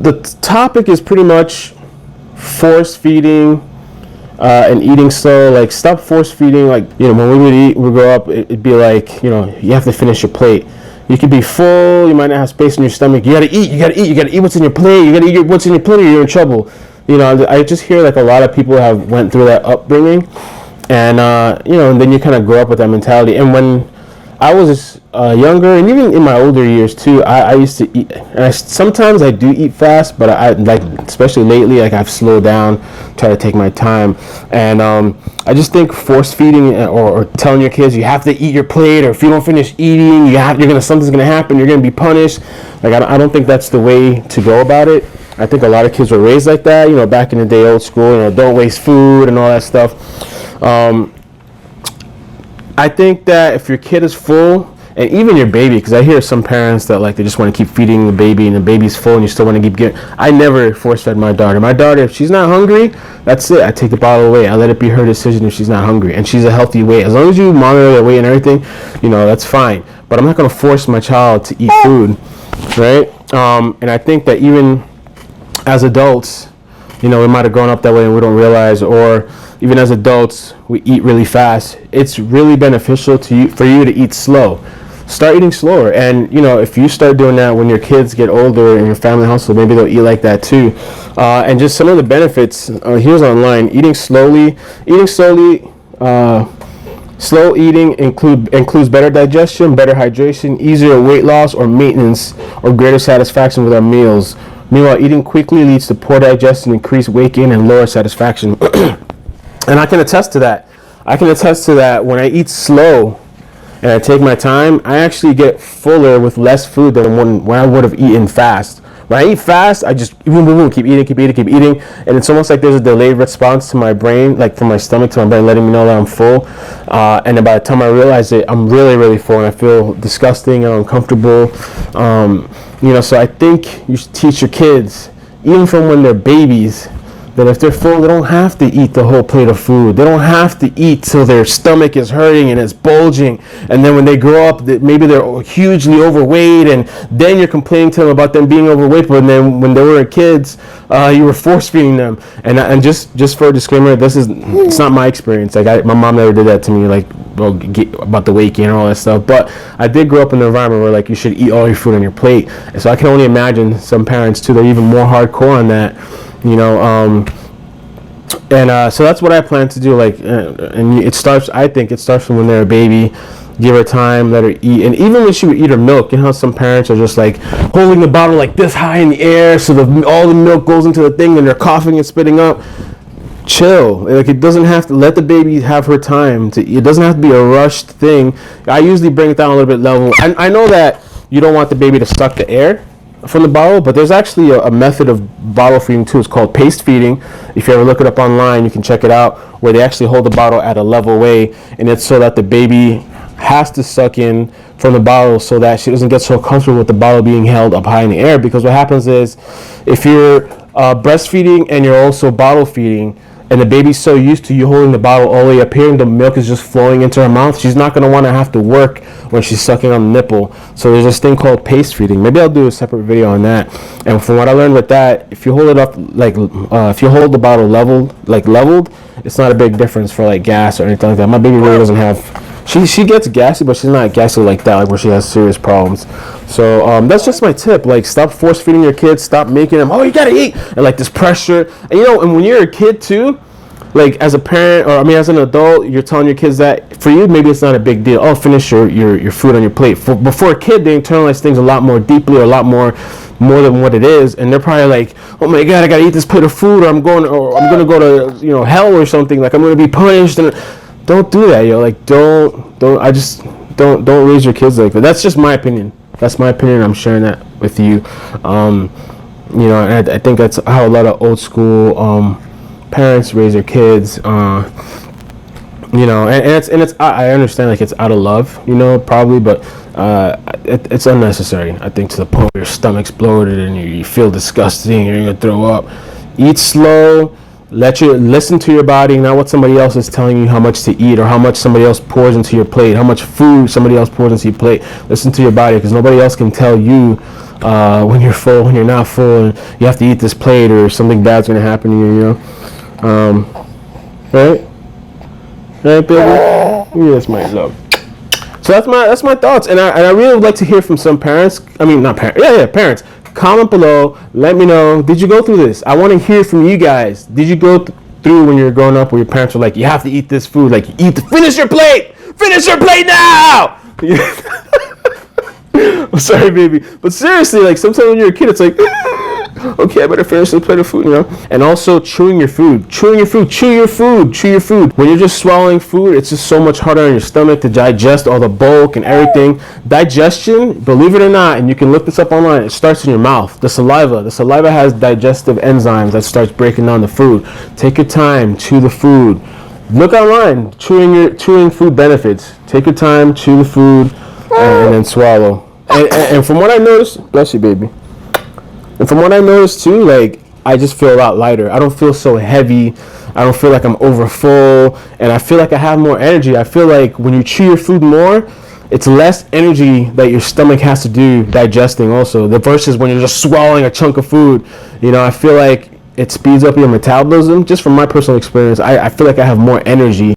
the topic is pretty much force feeding and eating slow. Like, stop force feeding. Like, when we would eat, we grow up, it'd be like, you have to finish your plate. You could be full, you might not have space in your stomach. You gotta eat, you gotta eat what's in your plate. You gotta eat what's in your plate or you're in trouble. I just hear like a lot of people have went through that upbringing, and and then you kind of grow up with that mentality. And when I was younger, and even in my older years too, I used to eat, and sometimes I do eat fast, but I like, especially lately, like, I've slowed down, try to take my time. And I just think force feeding or telling your kids you have to eat your plate, or if you don't finish eating, something's gonna happen, you're gonna be punished. Like, I don't think that's the way to go about it. I think a lot of kids were raised like that, back in the day, old school, don't waste food and all that stuff. I think that if your kid is full, and even your baby, because I hear some parents that, like, they just want to keep feeding the baby, and the baby's full, and you still want to keep giving. I never force fed my daughter. My daughter, if she's not hungry, that's it. I take the bottle away. I let it be her decision if she's not hungry, and she's a healthy weight. As long as you monitor their weight and everything, that's fine. But I'm not going to force my child to eat food, right? And I think that even as adults, we might have grown up that way and we don't realize, or even as adults, we eat really fast. It's really beneficial for you to eat slow. Start eating slower. And, if you start doing that when your kids get older in your family household, maybe they'll eat like that too. And just some of the benefits, here's online. Slow eating includes better digestion, better hydration, easier weight loss or maintenance, or greater satisfaction with our meals. Meanwhile, eating quickly leads to poor digestion, increased weight gain, and lower satisfaction. And I can attest to that. When I eat slow and I take my time, I actually get fuller with less food than when I would have eaten fast. When I eat fast, I just keep eating, and it's almost like there's a delayed response to my brain, like from my stomach to my brain, letting me know that I'm full. And then by the time I realize it, I'm really, really full, and I feel disgusting and uncomfortable. So I think you should teach your kids, even from when they're babies, that if they're full, they don't have to eat the whole plate of food. They don't have to eat till their stomach is hurting and it's bulging. And then when they grow up, maybe they're hugely overweight, and then you're complaining to them about them being overweight. But then when they were kids, you were force feeding them. And just for a disclaimer, it's not my experience. Like, my mom never did that to me, like, about the weight gain and all that stuff. But I did grow up in an environment where, like, you should eat all your food on your plate. And so I can only imagine some parents too, they're even more hardcore on that. So that's what I plan to do. Like, I think it starts from when they're a baby. Give her time, let her eat. And even when she would eat her milk, how some parents are just like holding the bottle like this high in the air so all the milk goes into the thing, and they're coughing and spitting up. Chill. Like, it doesn't have to, let the baby have her time to eat. It doesn't have to be a rushed thing. I usually bring it down a little bit level. I know that you don't want the baby to suck the air from the bottle, but there's actually a method of bottle feeding too. It's called paste feeding. If you ever look it up online, you can check it out, where they actually hold the bottle at a level way, and it's so that the baby has to suck in from the bottle so that she doesn't get so comfortable with the bottle being held up high in the air. Because what happens is, if you're breastfeeding and you're also bottle feeding, and the baby's so used to you holding the bottle all the way up here and the milk is just flowing into her mouth, she's not going to want to have to work when she's sucking on the nipple. So there's this thing called paste feeding. Maybe I'll do a separate video on that. And from what I learned with that, if you hold it up, if you hold the bottle leveled, it's not a big difference for like gas or anything like that. My baby really doesn't have, she gets gassy, but she's not gassy like that, like where she has serious problems. So that's just my tip. Like, stop force feeding your kids. Stop making them, you gotta eat, and like this pressure. And and when you're a kid too, like, as a parent, or as an adult, you're telling your kids that for you maybe it's not a big deal. Oh, finish your food on your plate. But for a kid, they internalize things a lot more deeply, or a lot more than what it is, and they're probably like, oh my god, I gotta eat this plate of food, or I'm gonna go to hell or something. Like, I'm gonna be punished. And don't do that, Like, don't raise your kids like that. That's just my opinion. That's my opinion. I'm sharing that with you. And I think that's how a lot of old school parents raise their kids. And it's I understand, like, it's out of love, probably, but it's unnecessary. I think, to the point where your stomach's bloated and you feel disgusting and you're gonna throw up. Eat slow. Listen to your body, not what somebody else is telling you how much to eat, or how much somebody else pours into your plate, how much food somebody else pours into your plate. Listen to your body, because nobody else can tell you when you're full, when you're not full, and you have to eat this plate, or something bad's gonna happen to you. You know, right? Right, baby. Yes, my love. So that's my thoughts, and I really would like to hear from some parents. I mean, not parents. Yeah, parents. Comment below. Let me know. Did you go through this? I want to hear from you guys. Did you go through when you were growing up, where your parents were like, "You have to eat this food. Like, finish your plate. Finish your plate now." I'm sorry, baby, but seriously, like sometimes when you're a kid, it's like, okay, I better finish this plate of food, you know. And also chewing your food, chew your food. When you're just swallowing food, it's just so much harder on your stomach to digest all the bulk and everything. Digestion, believe it or not, and you can look this up online, it starts in your mouth. The saliva has digestive enzymes that starts breaking down the food. Take your time, chew the food. Look online, chewing food benefits. Take your time, chew the food, and then swallow. And from what I noticed, bless you, baby. And from what I noticed too, like, I just feel a lot lighter. I don't feel so heavy. I don't feel like I'm over full, and I feel like I have more energy. I feel like when you chew your food more, it's less energy that your stomach has to do digesting also. Versus when you're just swallowing a chunk of food, you know, I feel like it speeds up your metabolism. Just from my personal experience, I feel like I have more energy.